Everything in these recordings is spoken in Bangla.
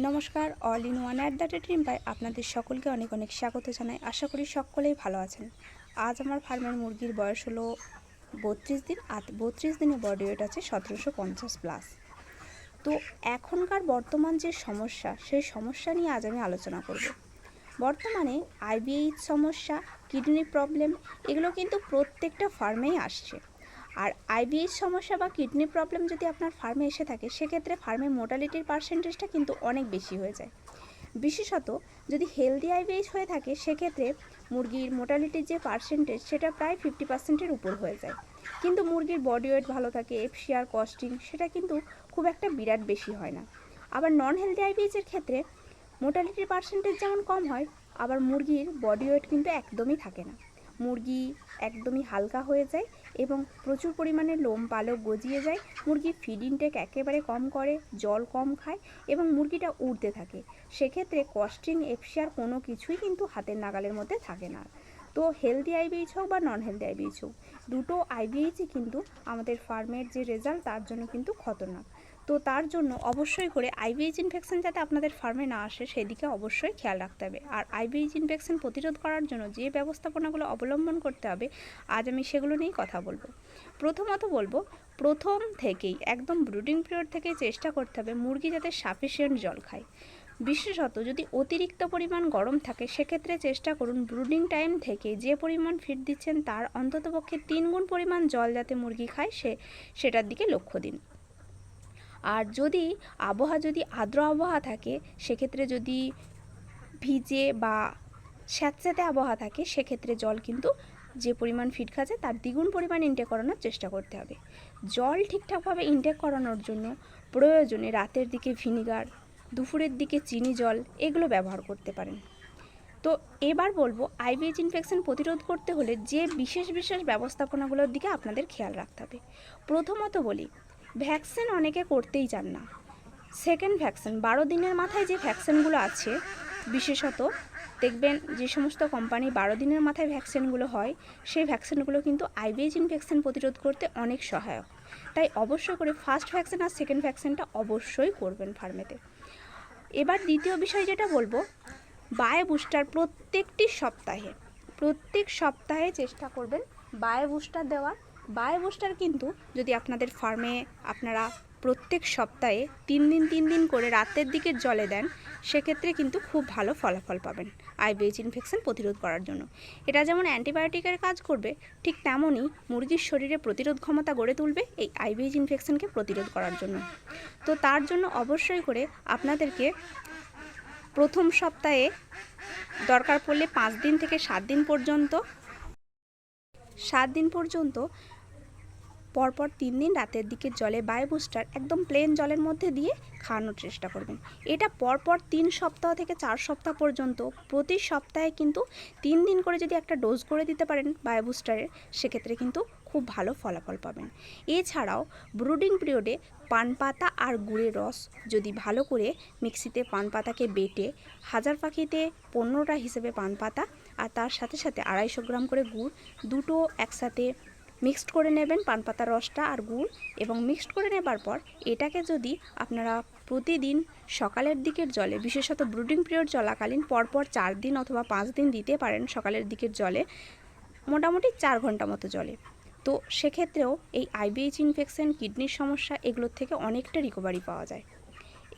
নমস্কার, all in one at the rate রিম্পায় আপনাদের সকলকে অনেক অনেক স্বাগত জানাই। আশা করি সকলেই ভালো আছেন। আজ আমার ফার্মের মুরগির বয়স হলো 32 দিন, আর 32 দিনে বডি ওয়েট আছে 1750+। তো এখনকার বর্তমান যে সমস্যা, সেই সমস্যা নিয়ে আজ আমি আলোচনা করব। বর্তমানে আইবিএইচ সমস্যা, কিডনি প্রবলেম, এগুলো কিন্তু প্রত্যেকটা ফার্মেই আসছে। আর আইবিএইচ সমস্যা বা কিডনি প্রবলেম যদি আপনার ফার্মে এসে থাকে, সেক্ষেত্রে ফার্মে মোর্টালিটির পার্সেন্টেজটা কিন্তু অনেক বেশি হয়ে যায়। বিশেষত যদি হেলদি আইবিএইচ হয়ে থাকে, সেক্ষেত্রে মুরগির মোর্টালিটির যে পার্সেন্টেজ, সেটা প্রায় 50%-এর উপর হয়ে যায়। কিন্তু মুরগির বডি ওয়েট ভালো থাকে, এফসিআর কস্টিং সেটা কিন্তু খুব একটা বিরাট বেশি হয় না। আবার নন হেলদি আইবিএইচের ক্ষেত্রে মোর্টালিটির পার্সেন্টেজ যেমন কম হয়, আবার মুরগির বডি ওয়েট কিন্তু একদমই থাকে না। মুরগি একদমই হালকা হয়ে যায় এবং প্রচুর পরিমাণে লোম পালক গজিয়ে যায়। মুরগি ফিড ইনটেক একেবারে কম করে, জল কম খায় এবং মুরগিটা উড়তে থাকে। সেক্ষেত্রে কস্টিং, এফসিআর কোনো কিছুই কিন্তু হাতের নাগালের মধ্যে থাকে না। তো হেলদি আইবিএইচ হোক বা নন হেলদি আইবিএইচ হোক, দুটো আইবিএইচই কিন্তু আমাদের ফার্মের যে রেজাল্ট, তার জন্য কিন্তু খতরনাক। তো তার জন্য অবশ্যই করে আইবিএইচ ইনফেকশন যাতে আপনাদের ফার্মে না আসে, সেদিকে অবশ্যই খেয়াল রাখতে হবে। আর আইবিএইচ ইনফেকশন প্রতিরোধ করার জন্য যে ব্যবস্থাপনাগুলো অবলম্বন করতে হবে, আজ আমি সেগুলো নিয়েই কথা বলবো। প্রথমত বলবো, প্রথম থেকেই একদম ব্রুডিং পিরিয়ড থেকেই চেষ্টা করতে হবে মুরগি যাতে সাফিসিয়েন্ট জল খায়। বিশেষত যদি অতিরিক্ত পরিমাণ গরম থাকে, সেক্ষেত্রে চেষ্টা করুন ব্রুডিং টাইম থেকে যে পরিমাণ ফিড দিচ্ছেন তার অন্ততপক্ষে 3 গুণ পরিমাণ জল যাতে মুরগি খায়, সেটার দিকে লক্ষ্য দিন। আর যদি যদি আর্দ্র আবহাওয়া থাকে, সেক্ষেত্রে যদি ভিজে বা স্যাঁতস্যাঁতে আবহাওয়া থাকে, সেক্ষেত্রে জল কিন্তু যে পরিমাণ ফিড খাচ্ছে তার দ্বিগুণ পরিমাণ ইনটেক করানোর চেষ্টা করতে হবে। জল ঠিকঠাকভাবে ইনটেক করানোর জন্য প্রয়োজনে রাতের দিকে ভিনিগার, দুপুরের দিকে চিনি জল, এগুলো ব্যবহার করতে পারেন। তো এবার বলবো, আইবিএইচ ইনফেকশন প্রতিরোধ করতে হলে যে বিশেষ বিশেষ ব্যবস্থাপনাগুলোর দিকে আপনাদের খেয়াল রাখতে হবে। প্রথমত বলি, ভ্যাকসিন অনেকে করতেই চান না। সেকেন্ড ভ্যাকসিন 12 দিনের মাথায় যে ভ্যাকসিনগুলো আছে, বিশেষত দেখবেন যে সমস্ত কোম্পানি 12 দিনের মাথায় ভ্যাকসিনগুলো হয়, সেই ভ্যাকসিনগুলো কিন্তু আইবিএইচ ইনফেকশন প্রতিরোধ করতে অনেক সহায়ক। তাই অবশ্যই করে ফার্স্ট ভ্যাকসিন আর সেকেন্ড ভ্যাকসিনটা অবশ্যই করবেন ফার্মেতে। এবার দ্বিতীয় বিষয় যেটা বলবো, বায়ো বুস্টার প্রত্যেক সপ্তাহে চেষ্টা করবেন বায়ো বুস্টার দেওয়ার। বায়ো বুস্টার কিন্তু যদি আপনাদের ফার্মে আপনারা প্রত্যেক সপ্তাহে 3 দিন করে রাতের দিকের জলে দেন, সেক্ষেত্রে কিন্তু খুব ভালো ফলাফল পাবেন আইবিএইচ ইনফেকশন প্রতিরোধ করার জন্য। এটা যেমন অ্যান্টিবায়োটিকের কাজ করবে, ঠিক তেমনই মুরগির শরীরে প্রতিরোধ ক্ষমতা গড়ে তুলবে এই আইবিএইচ ইনফেকশনকে প্রতিরোধ করার জন্য। তো তার জন্য অবশ্যই করে আপনাদেরকে প্রথম সপ্তাহে দরকার পড়লে 5 দিন থেকে 7 দিন পর্যন্ত পরপর 3 দিন রাতের দিকে জলে বায়ো বুস্টার একদম প্লেন জলের মধ্যে দিয়ে খাওয়ানোর চেষ্টা করবেন। এটা পরপর 3 সপ্তাহ থেকে 4 সপ্তাহ পর্যন্ত প্রতি সপ্তাহে কিন্তু 3 দিন করে যদি একটা ডোজ করে দিতে পারেন বায়ো বুস্টারের, সেক্ষেত্রে কিন্তু খুব ভালো ফলাফল পাবেন। এছাড়াও ব্রুডিং পিরিয়ডে পান পাতা আর গুড়ের রস যদি ভালো করে মিক্সিতে পান পাতাকে বেটে, হাজার পাখিতে 15টা হিসেবে পান পাতা আর তার সাথে সাথে 250 গ্রাম করে গুড়, দুটো একসাথে মিক্সড করে নেবেন, পান পাতার রসটা আর গুড়, এবং মিক্সড করে নেবার পর এটাকে যদি আপনারা প্রতিদিন সকালের দিকের জলে, বিশেষত ব্রুডিং পিরিয়ড চলাকালীন পরপর 4 দিন অথবা 5 দিন দিতে পারেন সকালের দিকের জলে, মোটামুটি 4 ঘন্টা মতো জলে, তো সেক্ষেত্রেও এই আইবিএইচ ইনফেকশন, কিডনির সমস্যা, এগুলোর থেকে অনেকটা রিকভারি পাওয়া যায়।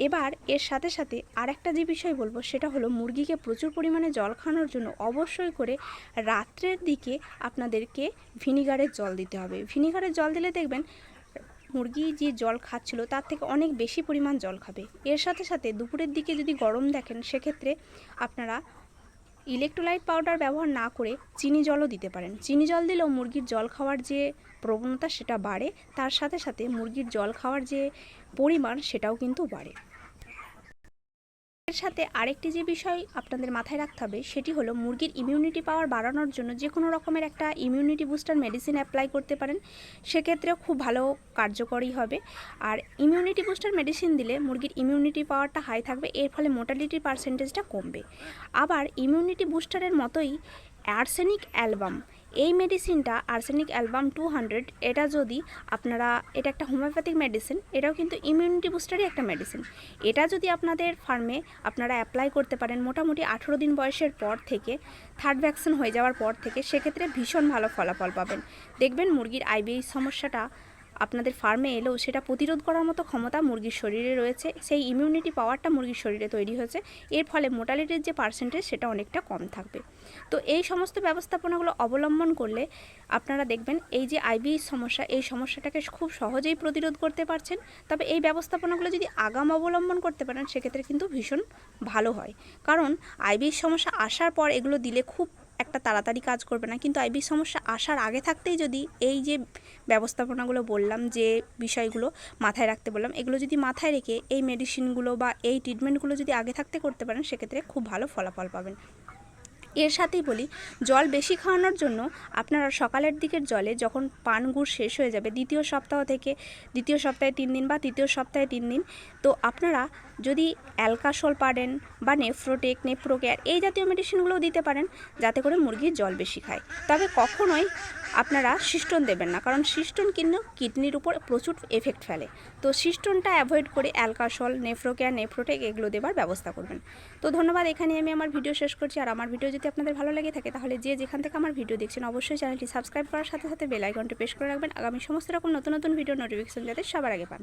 এবার এর সাথে সাথে আর একটা যে বিষয় বলবো, সেটা হলো মুরগিকে প্রচুর পরিমাণে জল খাওয়ানোর জন্য অবশ্যই করে রাত্রের দিকে আপনাদেরকে ভিনিগারের জল দিতে হবে। ভিনিগারের জল দিলে দেখবেন মুরগি যে জল খাচ্ছিল তার থেকে অনেক বেশি পরিমাণ জল খাবে। এর সাথে সাথে দুপুরের দিকে যদি গরম দেখেন, সেক্ষেত্রে আপনারা ইলেকট্রোলাইট পাউডার ব্যবহার না করে চিনি জলও দিতে পারেন। চিনি জল দিলেও মুরগির জল খাওয়ার যে প্রবণতা সেটা বাড়ে, তার সাথে সাথে মুরগির জল খাওয়ার যে পরিমাণ সেটাও কিন্তু বাড়ে। এর সাথে আরেকটি যে বিষয় আপনাদের মাথায় রাখতে হবে, সেটি হলো মুরগির ইমিউনিটি পাওয়ার বাড়ানোর জন্য যে কোনো রকমের একটা ইমিউনিটি বুস্টার মেডিসিন অ্যাপ্লাই করতে পারেন, সেক্ষেত্রেও খুব ভালো কার্যকরী হবে। আর ইমিউনিটি বুস্টার মেডিসিন দিলে মুরগির ইমিউনিটি পাওয়ারটা হাই থাকবে, এর ফলে মোর্টালিটির পার্সেন্টেজটা কমবে। আবার ইমিউনিটি বুস্টারের মতোই আর্সেনিক অ্যালবাম, এই মেডিসিনটা আর্সেনিক অ্যালবাম 200, এটা যদি আপনারা, এটা একটা হোমিওপ্যাথিক মেডিসিন, এটাও কিন্তু ইমিউনিটি বুস্টারই একটা মেডিসিন। এটা যদি আপনাদের ফার্মে আপনারা অ্যাপ্লাই করতে পারেন মোটামুটি 18 দিন বয়সের পর থেকে, থার্ড ভ্যাকসিন হয়ে যাওয়ার পর থেকে, সেক্ষেত্রে ভীষণ ভালো ফলাফল পাবেন। দেখবেন মুরগির আইবিএস সমস্যাটা আপনাদের ফার্মে এলেও সেটা প্রতিরোধ করার মতো ক্ষমতা মুরগির শরীরে রয়েছে, সেই ইমিউনিটি পাওয়ারটা মুরগির শরীরে তৈরি হয়েছে। এর ফলে মোর্টালিটির যে পার্সেন্টেজ সেটা অনেকটা কম থাকবে। তো এই সমস্ত ব্যবস্থাপনাগুলো অবলম্বন করলে আপনারা দেখবেন এই যে আইবিএস সমস্যা, এই সমস্যাটাকে খুব সহজেই প্রতিরোধ করতে পারছেন। তবে এই ব্যবস্থাপনাগুলো যদি আগাম অবলম্বন করতে পারেন সেক্ষেত্রে কিন্তু ভীষণ ভালো হয়, কারণ আইবিএস সমস্যা আসার পর এগুলো দিলে খুব একটা তাড়াতাড়ি কাজ করবে না, কিন্তু আইবিএস সমস্যা আসার আগে থাকতেই যদি এই যে ব্যবস্থাপনাগুলো বললাম, যে বিষয়গুলো মাথায় রাখতে বললাম, এগুলো যদি মাথায় রেখে এই মেডিসিনগুলো বা এই ট্রিটমেন্টগুলো যদি আগে থাকতে করতে পারেন সেক্ষেত্রে খুব ভালো ফলাফল পাবেন। এর সাথেই বলি, জল বেশি খাওয়ানোর জন্য আপনারা সকালের দিকের জলে যখন পান গুড় শেষ হয়ে যাবে দ্বিতীয় সপ্তাহে 3 দিন বা তৃতীয় সপ্তাহে 3 দিন, তো আপনারা যদি অ্যালকাসল পারেন বা নেপ্রোকেয়ার এই জাতীয় মেডিসিনগুলোও দিতে পারেন, যাতে করে মুরগির জল বেশি খায়। তবে কখনোই আপনারা সিস্টোন দেবেন না, কারণ সিস্টোন কিন্তু কিডনির উপর প্রচুর এফেক্ট ফেলে। তো সিস্টোনটা অ্যাভয়েড করে অ্যালকাসল, নেপ্রোটেক এগুলো দেবার ব্যবস্থা করবেন। তো ধন্যবাদ, এখানে আমি আমার ভিডিও শেষ করছি। আর আমার ভিডিও যদি আপনাদের ভালো লেগে থাকে তাহলে যে যেখান থেকে আমার ভিডিও দেখছেন অবশ্যই চ্যানেলটি সাবস্ক্রাইব করার সাথে সাথে বেল আইকনটি প্রেস করে রাখবেন, আগামী সমস্ত রকম নতুন নতুন ভিডিও নোটিফিকেশন যাতে সবার আগে পান।